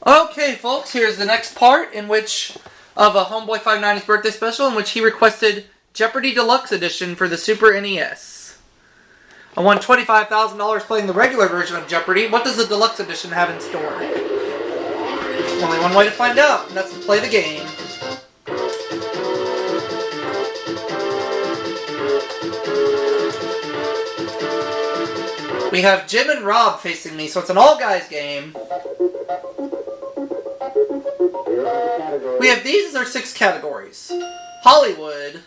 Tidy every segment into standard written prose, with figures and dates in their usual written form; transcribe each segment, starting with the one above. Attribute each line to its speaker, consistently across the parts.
Speaker 1: Okay, folks, here's the next part of a homeboy590's birthday special in which he requested Jeopardy Deluxe Edition for the Super NES. I won $25,000 playing the regular version of Jeopardy. What does the Deluxe Edition have in store? Only one way to find out, and that's to play the game. We have Jim and Rob facing me, so it's an all-guys game. We have these as our 6 categories: Hollywood,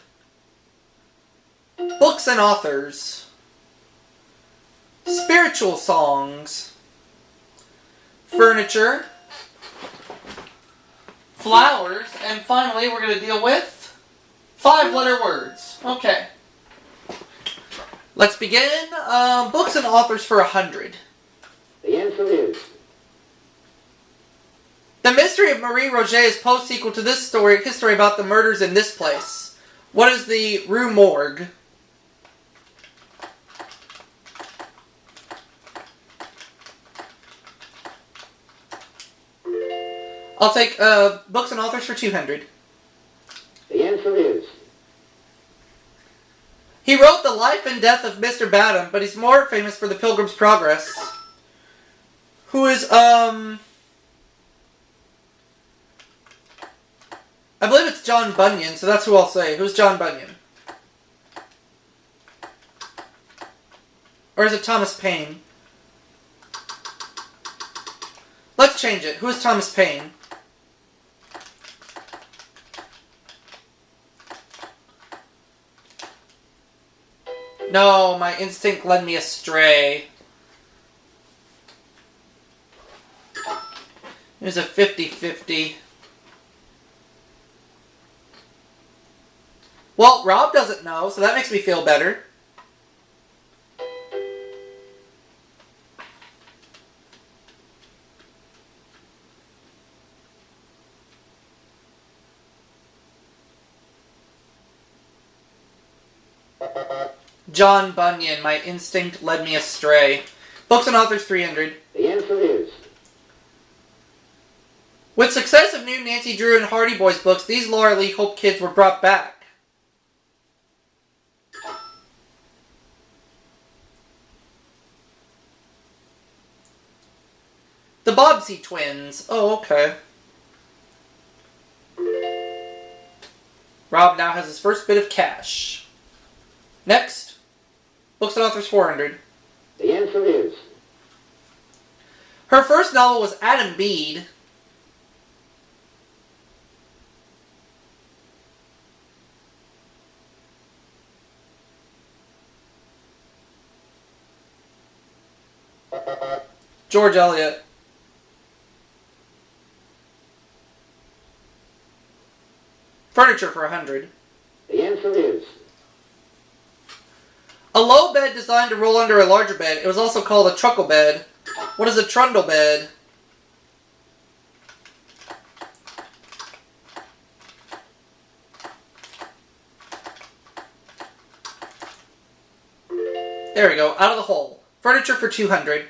Speaker 1: books and authors, spiritual songs, furniture, flowers, and finally we're going to deal with 5-letter words. Okay. Let's begin. Books and authors for 100.
Speaker 2: The answer is...
Speaker 1: The Mystery of Marie Roget is post-sequel to this history about the murders in this place. What is the Rue Morgue? I'll take books and authors for 200.
Speaker 2: The answer is...
Speaker 1: He wrote The Life and Death of Mr. Badham, but he's more famous for The Pilgrim's Progress. Who is, I believe it's John Bunyan, so that's who I'll say. Who's John Bunyan? Or is it Thomas Paine? Let's change it. Who is Thomas Paine? No, my instinct led me astray. It was a 50-50. Well, Rob doesn't know, so that makes me feel better. John Bunyan, my instinct led me astray. Books and authors 300.
Speaker 2: The answer is...
Speaker 1: With success of new Nancy Drew and Hardy Boys books, these Laura Lee Hope kids were brought back. The Bobbsey twins. Oh, okay. Rob now has his first bit of cash. Next. Books and authors 400.
Speaker 2: The answer is...
Speaker 1: Her first novel was Adam Bede. George Eliot. Furniture for 100.
Speaker 2: The answer is...
Speaker 1: A low bed designed to roll under a larger bed. It was also called a truckle bed. What is a trundle bed? There we go, out of the hole. Furniture for 200.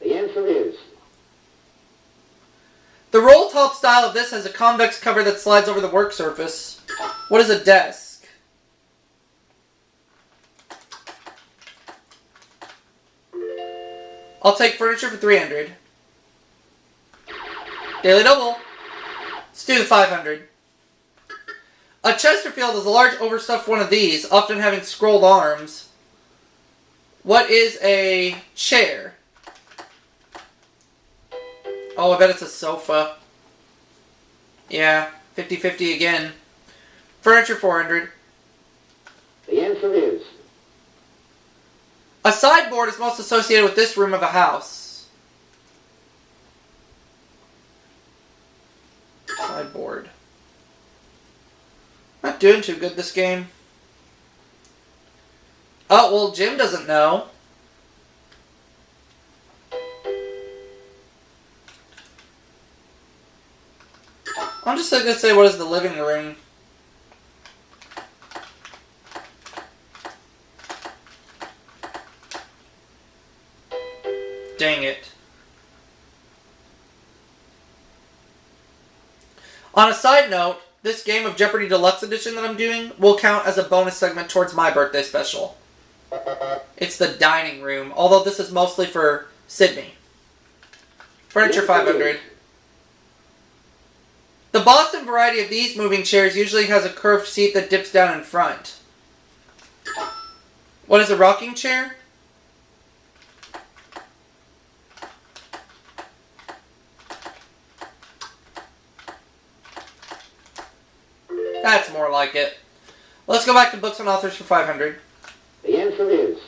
Speaker 2: The answer is...
Speaker 1: The roll-top style of this has a convex cover that slides over the work surface. What is a desk? I'll take furniture for 300. Daily double. Let's do the 500. A Chesterfield is a large overstuffed one of these, often having scrolled arms. What is a chair? Oh, I bet it's a sofa. Yeah, 50-50 again. Furniture 400.
Speaker 2: The answer is...
Speaker 1: A sideboard is most associated with this room of a house. Sideboard. Not doing too good this game. Oh, well, Jim doesn't know. I'm just going to say, what is the living room? Dang it. On a side note, this game of Jeopardy Deluxe Edition that I'm doing will count as a bonus segment towards my birthday special. It's the dining room, although this is mostly for Sydney. Furniture 500. The Boston variety of these moving chairs usually has a curved seat that dips down in front. What is a rocking chair? That's more like it. Let's go back to books and authors for 500.
Speaker 2: The answer is.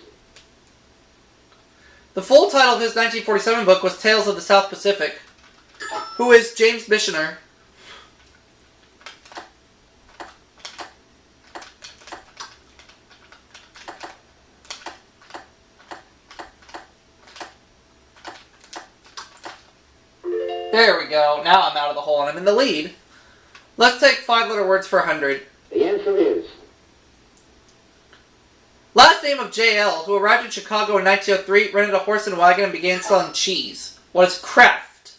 Speaker 1: The full title of his 1947 book was Tales of the South Pacific. Who is James Michener? There we go. Now I'm out of the hole and I'm in the lead. Let's take 5-letter words for 100.
Speaker 2: The answer is.
Speaker 1: Last name of J.L., who arrived in Chicago in 1903, rented a horse and wagon and began selling cheese. What is Kraft?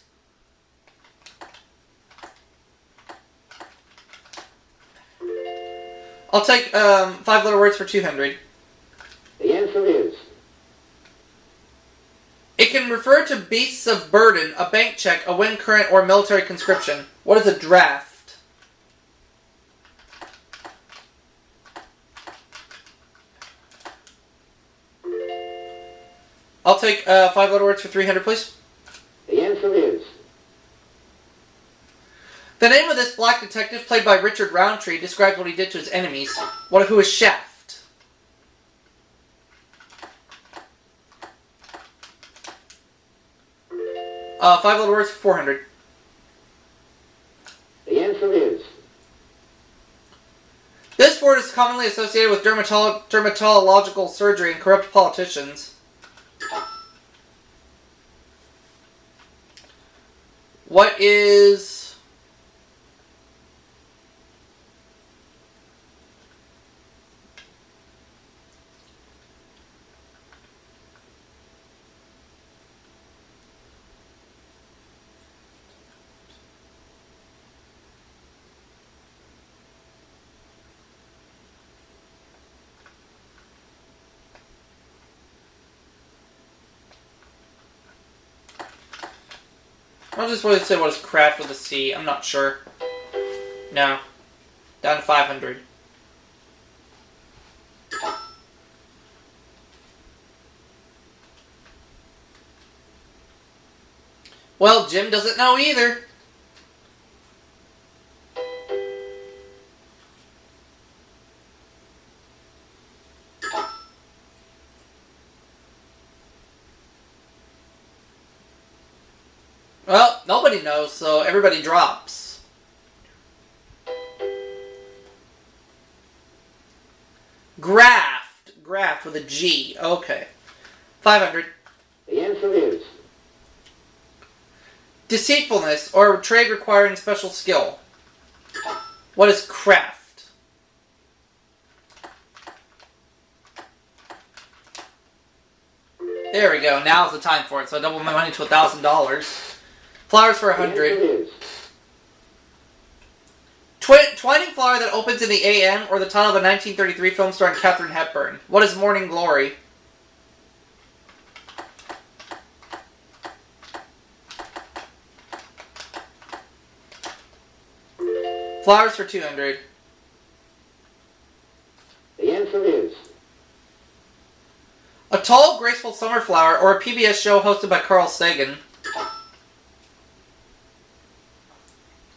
Speaker 1: I'll take 5-letter words for 200.
Speaker 2: The answer is.
Speaker 1: It can refer to beasts of burden, a bank check, a wind current, or military conscription. What is a draft? I'll take 5-letter words for 300, please.
Speaker 2: The answer is.
Speaker 1: The name of this black detective, played by Richard Roundtree, describes what he did to his enemies. Who is Shaft? Five-letter words for 400.
Speaker 2: The answer is.
Speaker 1: This word is commonly associated with dermatological surgery and corrupt politicians. What is... I'll just really say what is craft with a C. I'm not sure. No. Down to 500. Well, Jim doesn't know either. Well, nobody knows, so everybody drops. Graft. Graft with a G. Okay. 500.
Speaker 2: The answer is.
Speaker 1: Deceitfulness, or a trade requiring special skill. What is craft? There we go. Now's the time for it, so I double my money to $1,000. Flowers for 100. Twining flower that opens in the AM, or the title of a 1933 film starring Katharine Hepburn. What is Morning Glory? Flowers for 200.
Speaker 2: The answer is.
Speaker 1: A tall, graceful summer flower, or a PBS show hosted by Carl Sagan.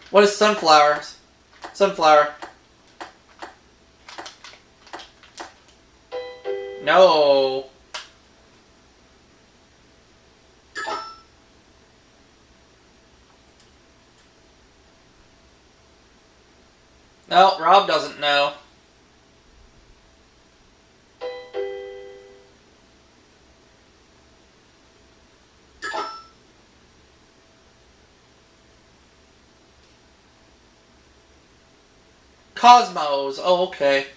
Speaker 1: What is sunflower? Sunflower. No. No, Rob doesn't know. Cosmos. Oh, okay.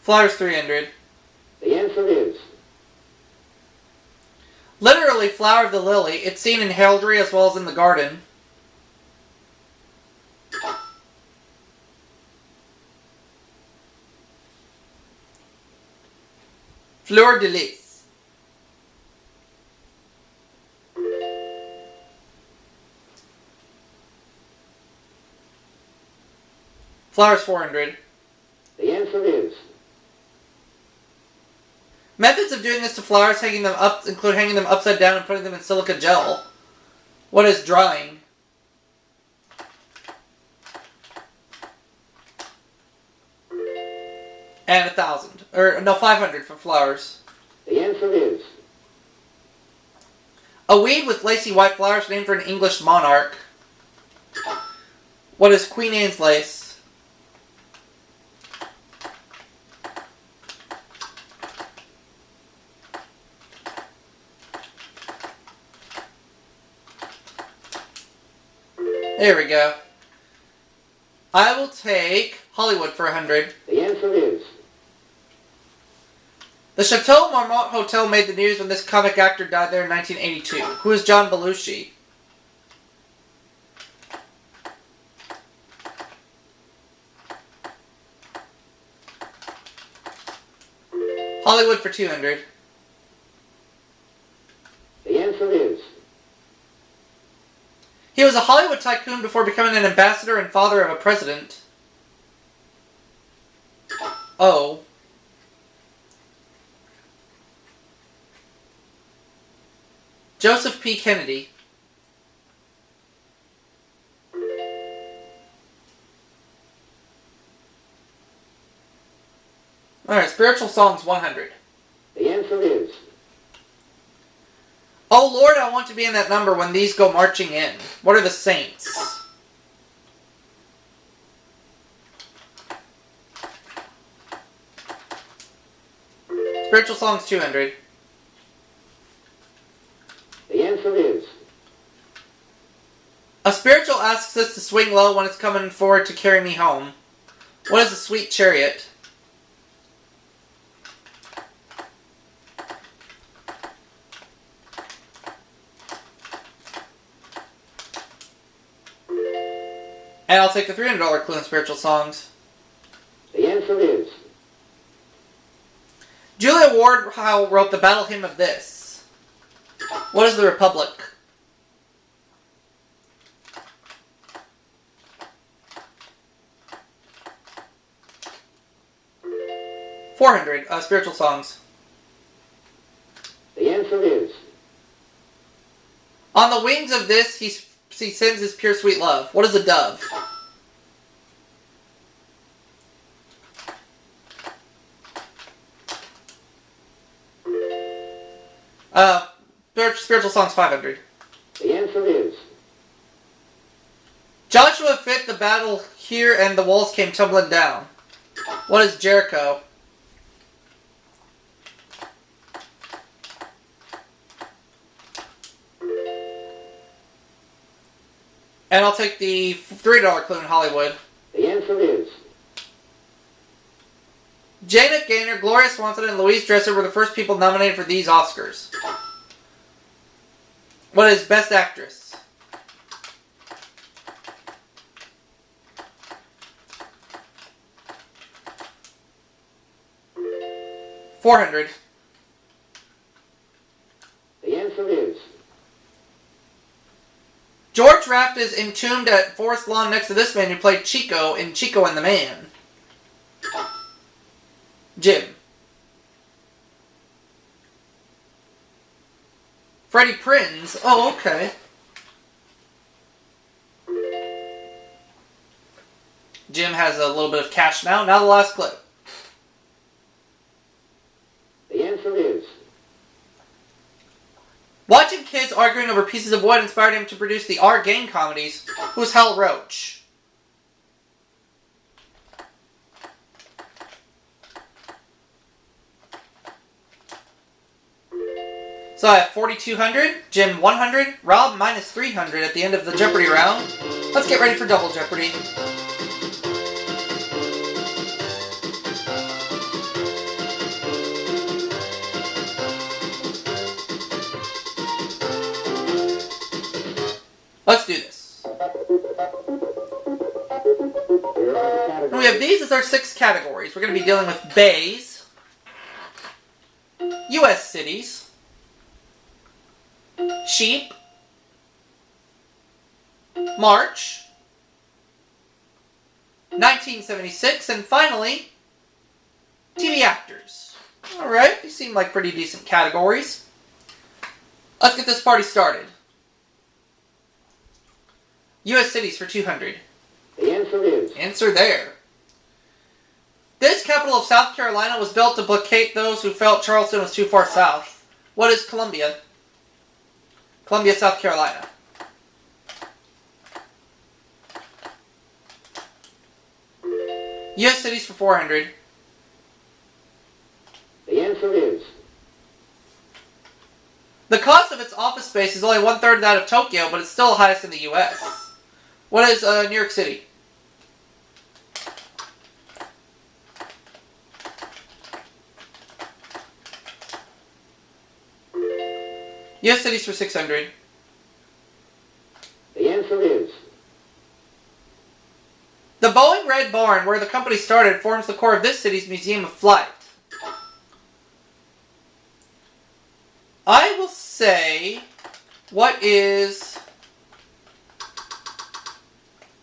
Speaker 1: Flowers 300.
Speaker 2: The answer is.
Speaker 1: Literally, flower of the lily. It's seen in heraldry as well as in the garden. Fleur de lis. Flowers 400.
Speaker 2: The answer is.
Speaker 1: Methods of doing this to flowers include hanging them upside down and putting them in silica gel. What is drying? And 1,000. Or, no, 500 for flowers.
Speaker 2: The answer is.
Speaker 1: A weed with lacy white flowers named for an English monarch. What is Queen Anne's lace? There we go. I will take Hollywood for 100.
Speaker 2: The answer is.
Speaker 1: The Chateau Marmont Hotel made the news when this comic actor died there in 1982. Who is John Belushi? Hollywood for 200.
Speaker 2: The answer is.
Speaker 1: He was a Hollywood tycoon before becoming an ambassador and father of a president. Oh. Joseph P. Kennedy. Alright, spiritual songs 100.
Speaker 2: The answer is.
Speaker 1: Oh Lord, I want to be in that number when these go marching in. What are the saints? Spiritual songs 200.
Speaker 2: The answer is.
Speaker 1: A spiritual asks us to swing low when it's coming forward to carry me home. What is a sweet chariot? And I'll take the $300 clue in spiritual songs.
Speaker 2: The answer is.
Speaker 1: Julia Ward Howe wrote the battle hymn of this. What is the Republic? $400 spiritual songs.
Speaker 2: The answer is.
Speaker 1: On the wings of this, he sends his pure sweet love. What is a dove? Spiritual songs 500.
Speaker 2: The answer is.
Speaker 1: Joshua fit the battle here and the walls came tumbling down. What is Jericho? And I'll take the $3 clue in Hollywood.
Speaker 2: The answer is.
Speaker 1: Janet Gaynor, Gloria Swanson, and Louise Dresser were the first people nominated for these Oscars. What is Best Actress? $400.
Speaker 2: The answer is.
Speaker 1: George Raft is entombed at Forest Lawn next to this man who played Chico in Chico and the Man. Jim. Freddie Prinze. Oh, okay. Jim has a little bit of cash now. Now the last clip.
Speaker 2: The answer is.
Speaker 1: Watching kids arguing over pieces of wood inspired him to produce the R-Gang comedies. Who's Hal Roach? So I have 4,200, Jim 100, Rob minus 300 at the end of the Jeopardy round. Let's get ready for Double Jeopardy. Let's do this. And we have these as our 6 categories. We're going to be dealing with bays, U.S. cities, sheep, March, 1976, and finally, TV actors. Alright, these seem like pretty decent categories. Let's get this party started. U.S. cities for 200.
Speaker 2: The answer is.
Speaker 1: Answer there. This capital of South Carolina was built to placate those who felt Charleston was too far south. What is Columbia? Columbia, South Carolina. U.S. cities for 400.
Speaker 2: The answer is.
Speaker 1: The cost of its office space is only 1/3 that of Tokyo, but it's still the highest in the U.S. What is New York City? U.S. cities for 600.
Speaker 2: The answer is.
Speaker 1: The Boeing Red Barn, where the company started, forms the core of this city's Museum of Flight. I will say, what is...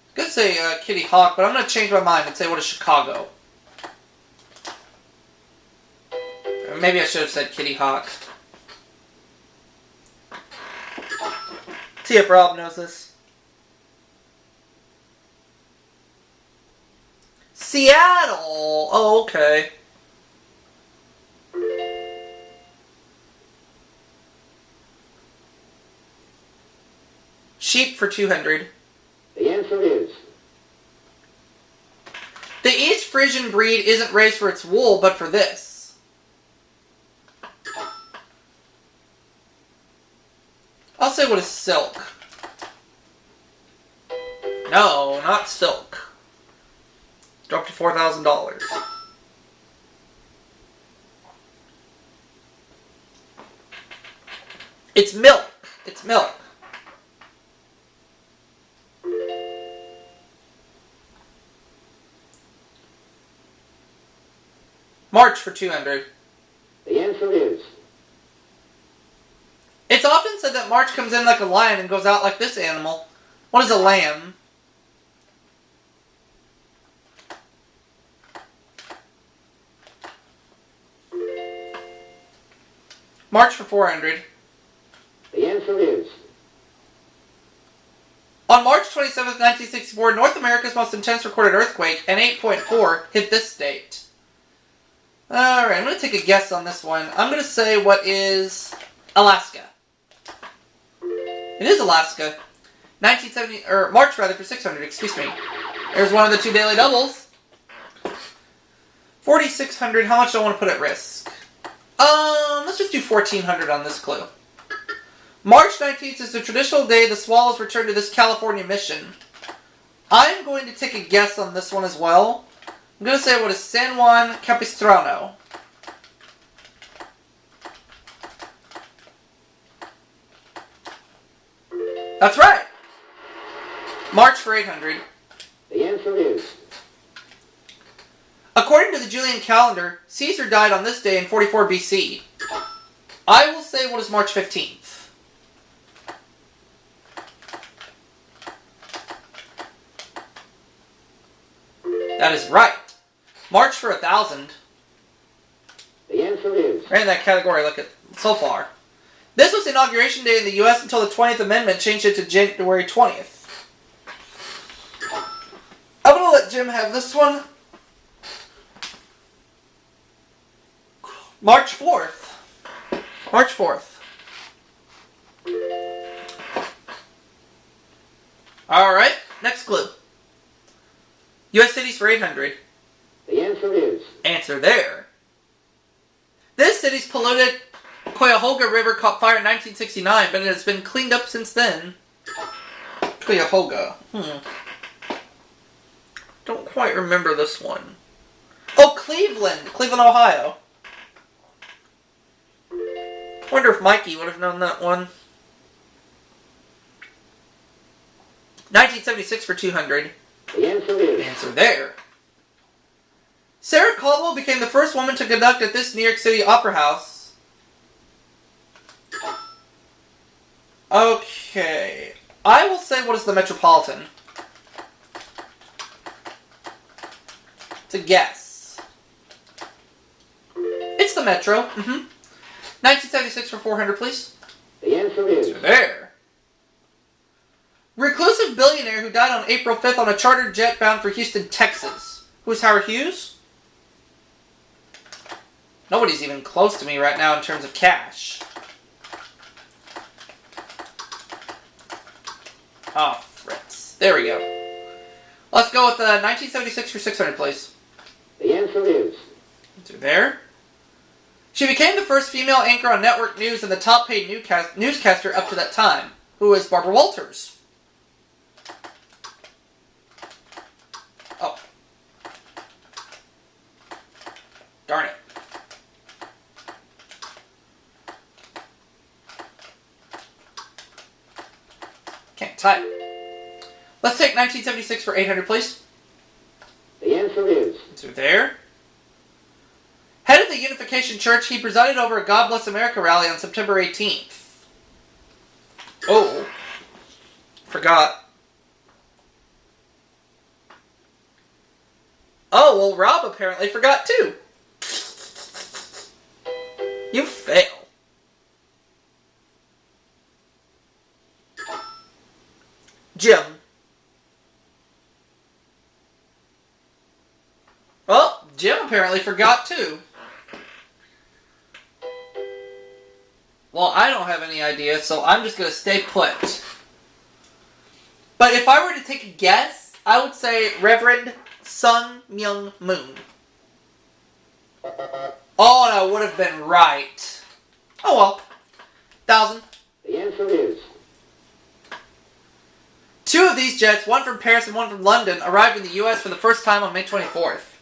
Speaker 1: I'm going to say Kitty Hawk, but I'm going to change my mind and say what is Chicago. Or maybe I should have said Kitty Hawk. See if Rob knows this. Seattle! Oh, okay. Sheep for 200.
Speaker 2: The answer is.
Speaker 1: The East Frisian breed isn't raised for its wool, but for this. I'll say what is silk. No, not silk. It's dropped to $4,000. It's milk. It's milk. March for 200.
Speaker 2: The answer is.
Speaker 1: It's often said that March comes in like a lion and goes out like this animal. What is a lamb? March for 400.
Speaker 2: The answer is.
Speaker 1: On March 27th, 1964, North America's most intense recorded earthquake, an 8.4, hit this state. Alright, I'm going to take a guess on this one. I'm going to say what is Alaska. It is Alaska. 1970, or March rather, for 600, excuse me. There's one of the 2 daily doubles. 4,600, how much do I want to put at risk? Let's just do 1,400 on this clue. March 19th is the traditional day the Swallows return to this California mission. I'm going to take a guess on this one as well. I'm going to say what is San Juan Capistrano. That's right. March for 800.
Speaker 2: The answer is.
Speaker 1: According to the Julian calendar, Caesar died on this day in 44 BC. I will say what is March 15th. That is right. March for 1,000.
Speaker 2: The answer is.
Speaker 1: Right in that category, look at so far. This was Inauguration Day in the U.S. until the 20th Amendment changed it to January 20th. I'm going to let Jim have this one. March 4th. March 4th. Alright, next clue. U.S. cities for 800.
Speaker 2: The answer is.
Speaker 1: Answer there. This city's polluted Cuyahoga River caught fire in 1969, but it has been cleaned up since then. Cuyahoga. Don't quite remember this one. Oh, Cleveland! Cleveland, Ohio. Wonder if Mikey would have known that one. 1976 for 200.
Speaker 2: The answer is.
Speaker 1: Answer there. Sarah Caldwell became the first woman to conduct at this New York City Opera House. Okay. I will say, what is the Metropolitan? It's a guess. It's the Metro. 1976 for 400, please.
Speaker 2: The answer is.
Speaker 1: Answer there. Reclusive billionaire who died on April 5th on a chartered jet bound for Houston, Texas. Who's Howard Hughes? Nobody's even close to me right now in terms of cash. Oh, Fritz. There we go. Let's go with 1976 for 600, please.
Speaker 2: The answer is.
Speaker 1: Answer there. She became the first female anchor on network news and the top paid newscaster up to that time. Who is Barbara Walters? Oh. Darn it. Can't type. Let's take 1976 for 800, please.
Speaker 2: The answer is.
Speaker 1: Answer there. Head of the Unification Church, he presided over a God Bless America rally on September 18th. Oh. Forgot. Oh, well, Rob apparently forgot too. You fail. Jim. Well, Jim apparently forgot too. Well, I don't have any idea, so I'm just going to stay put. But if I were to take a guess, I would say Reverend Sun Myung Moon. Oh, and I would have been right. Oh well. 1,000.
Speaker 2: The answer is.
Speaker 1: Two of these jets, one from Paris and one from London, arrived in the U.S. for the first time on May 24th.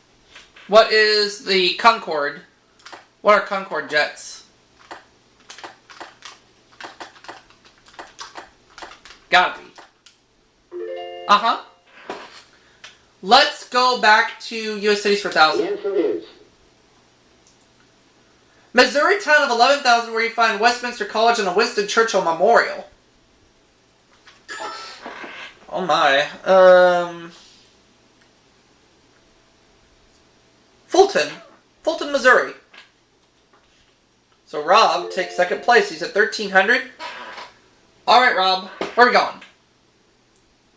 Speaker 1: What is the Concorde? What are Concorde jets? Gotta be. Uh-huh. Let's go back to U.S. cities for 1,000.
Speaker 2: The answer is.
Speaker 1: Missouri town of 11,000 where you find Westminster College and a Winston Churchill Memorial. Oh my. Fulton, Missouri. So Rob takes second place. He's at 1,300. Alright, Rob. Where are we going?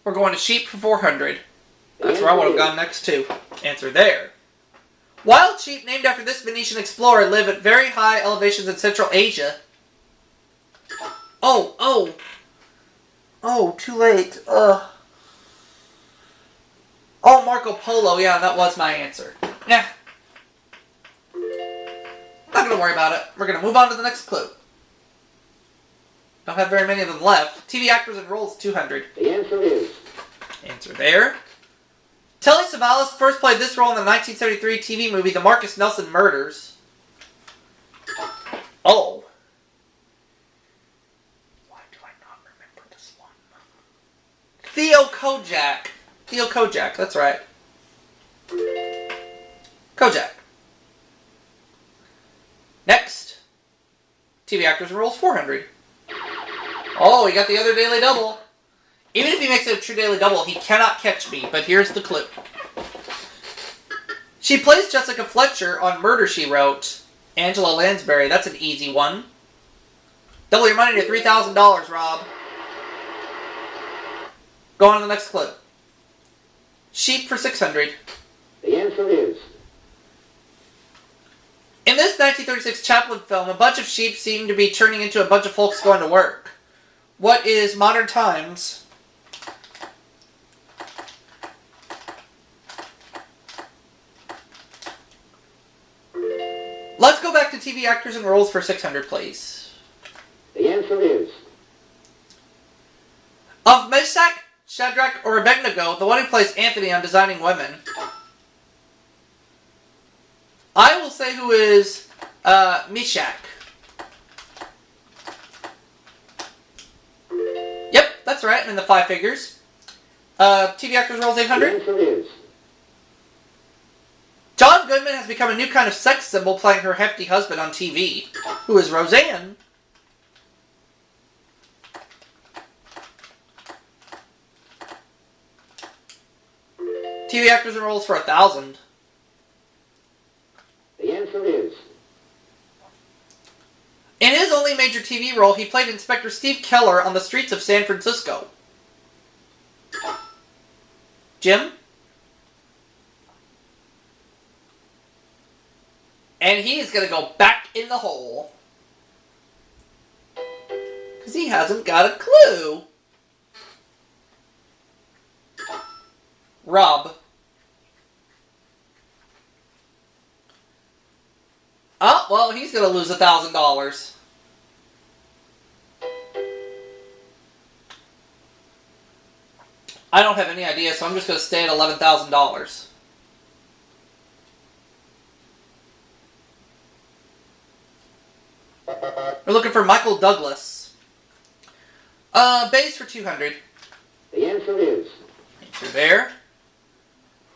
Speaker 1: We're going to sheep for 400. That's where I would have gone next too. Answer there. Wild sheep named after this Venetian explorer live at very high elevations in Central Asia. Oh, too late. Oh, Marco Polo. Yeah, that was my answer. Yeah. Not going to worry about it. We're going to move on to the next clue. Don't have very many of them left. TV actors and roles, 200.
Speaker 2: The answer is.
Speaker 1: Answer there. Telly Savalas first played this role in the 1973 TV movie The Marcus Nelson Murders. Oh. Why do I not remember this one? Theo Kojak. Theo Kojak, that's right. Kojak. Next. TV actors and roles, 400. Oh, he got the other daily double. Even if he makes it a true daily double, he cannot catch me. But here's the clue. She plays Jessica Fletcher on Murder, She Wrote. Angela Lansbury. That's an easy one. Double your money to $3,000, Rob. Go on to the next clue. Sheep for 600.
Speaker 2: The answer is.
Speaker 1: In this 1936 Chaplin film, a bunch of sheep seem to be turning into a bunch of folks going to work. What is Modern Times? Let's go back to TV actors and roles for 600, please.
Speaker 2: The answer is.
Speaker 1: Of Meshach, Shadrach, or Abednego, the one who plays Anthony on Designing Women, I will say who is Meshach. Yep, that's right, I'm in the five figures. TV actors rolls
Speaker 2: The
Speaker 1: 800.
Speaker 2: answer is.
Speaker 1: John Goodman has become a new kind of sex symbol playing her hefty husband on TV, who is Roseanne. TV actors and roles for 1,000.
Speaker 2: The answer is.
Speaker 1: In his only major TV role, he played Inspector Steve Keller on the streets of San Francisco. Jim? And he is going to go back in the hole. Because he hasn't got a clue. Rob. Oh, well, he's going to lose $1,000. I don't have any idea, so I'm just going to stay at $11,000. We're looking for Michael Douglas. Base for 200.
Speaker 2: The answer is.
Speaker 1: Answer there.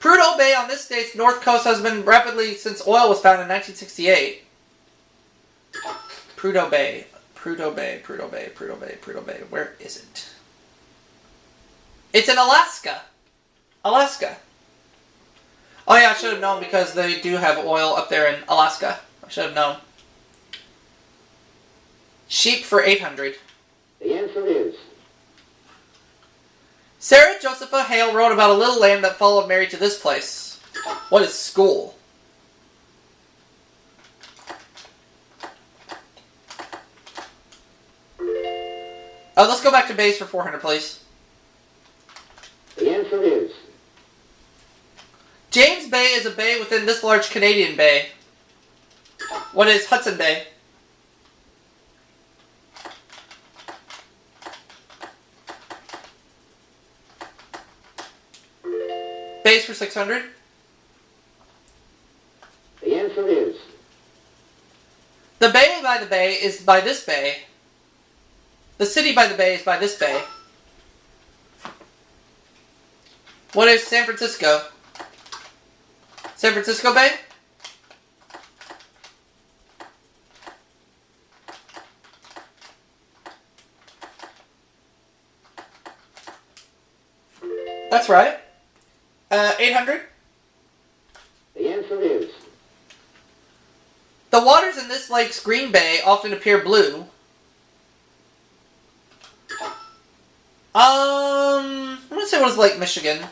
Speaker 1: Prudhoe Bay on this state's north coast has been rapidly since oil was found in 1968. Prudhoe Bay. Prudhoe Bay, Prudhoe Bay, Prudhoe Bay, Prudhoe Bay. Where is it? It's in Alaska. Alaska. Oh yeah, I should have known because they do have oil up there in Alaska. I should have known. Sheep for 800.
Speaker 2: The answer is.
Speaker 1: Sarah Josepha Hale wrote about a little lamb that followed Mary to this place. What is school? Let's go back to base for 400, please.
Speaker 2: The answer is.
Speaker 1: James Bay is a bay within this large Canadian bay. What is Hudson Bay? Base for 600.
Speaker 2: The answer is.
Speaker 1: The bay by the bay is by this bay. The city by the bay is by this bay. What is San Francisco? San Francisco Bay? That's right. 800.
Speaker 2: The answer is.
Speaker 1: The waters in this lake's green bay often appear blue. I'm gonna say what is Lake Michigan.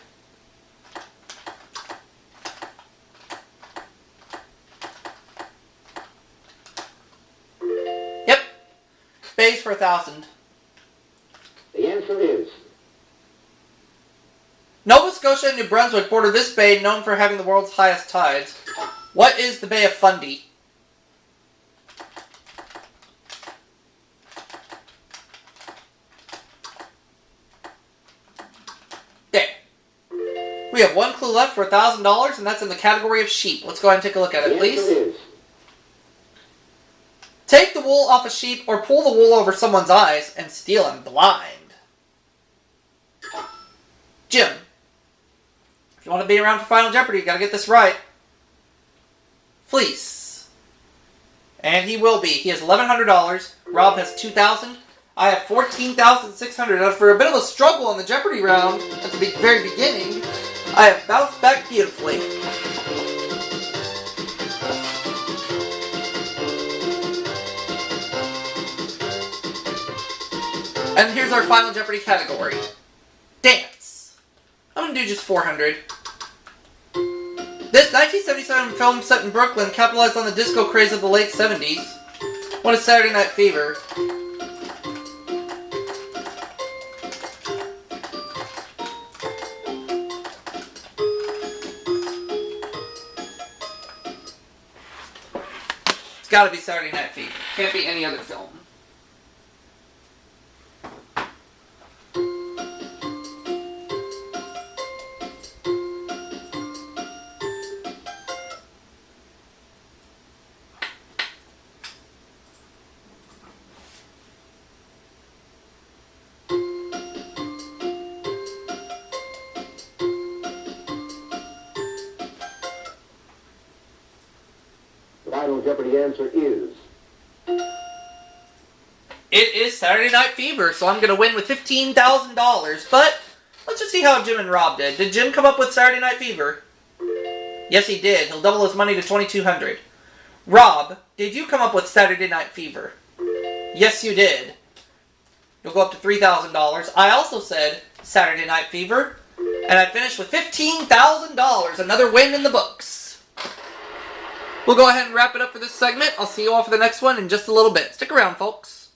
Speaker 1: Yep. Bays for 1,000.
Speaker 2: The answer is.
Speaker 1: Nova Scotia and New Brunswick border this bay known for having the world's highest tides. What is the Bay of Fundy? There. We have one clue left for $1,000, and that's in the category of sheep. Let's go ahead and take a look at it,
Speaker 2: The
Speaker 1: please.
Speaker 2: answer is.
Speaker 1: Take the wool off a sheep or pull the wool over someone's eyes and steal him blind. Jim. If you want to be around for Final Jeopardy, you gotta get this right. Fleece. And he will be. He has $1,100. Rob has $2,000. I have $14,600. Now, for a bit of a struggle in the Jeopardy round at the very beginning, I have bounced back beautifully. And here's our Final Jeopardy category. Dance. I'm going to do just 400. This 1977 film set in Brooklyn capitalized on the disco craze of the late 70s. What is Saturday Night Fever? It's got to be Saturday Night Fever. Can't be any other film.
Speaker 2: final Jeopardy answer is...
Speaker 1: It is Saturday Night Fever, so I'm going to win with $15,000. But let's just see how Jim and Rob did. Did Jim come up with Saturday Night Fever? Yes, he did. He'll double his money to $2,200. Rob, did you come up with Saturday Night Fever? Yes, you did. You'll go up to $3,000. I also said Saturday Night Fever, and I finished with $15,000. Another win in the books. We'll go ahead and wrap it up for this segment. I'll see you all for the next one in just a little bit. Stick around, folks.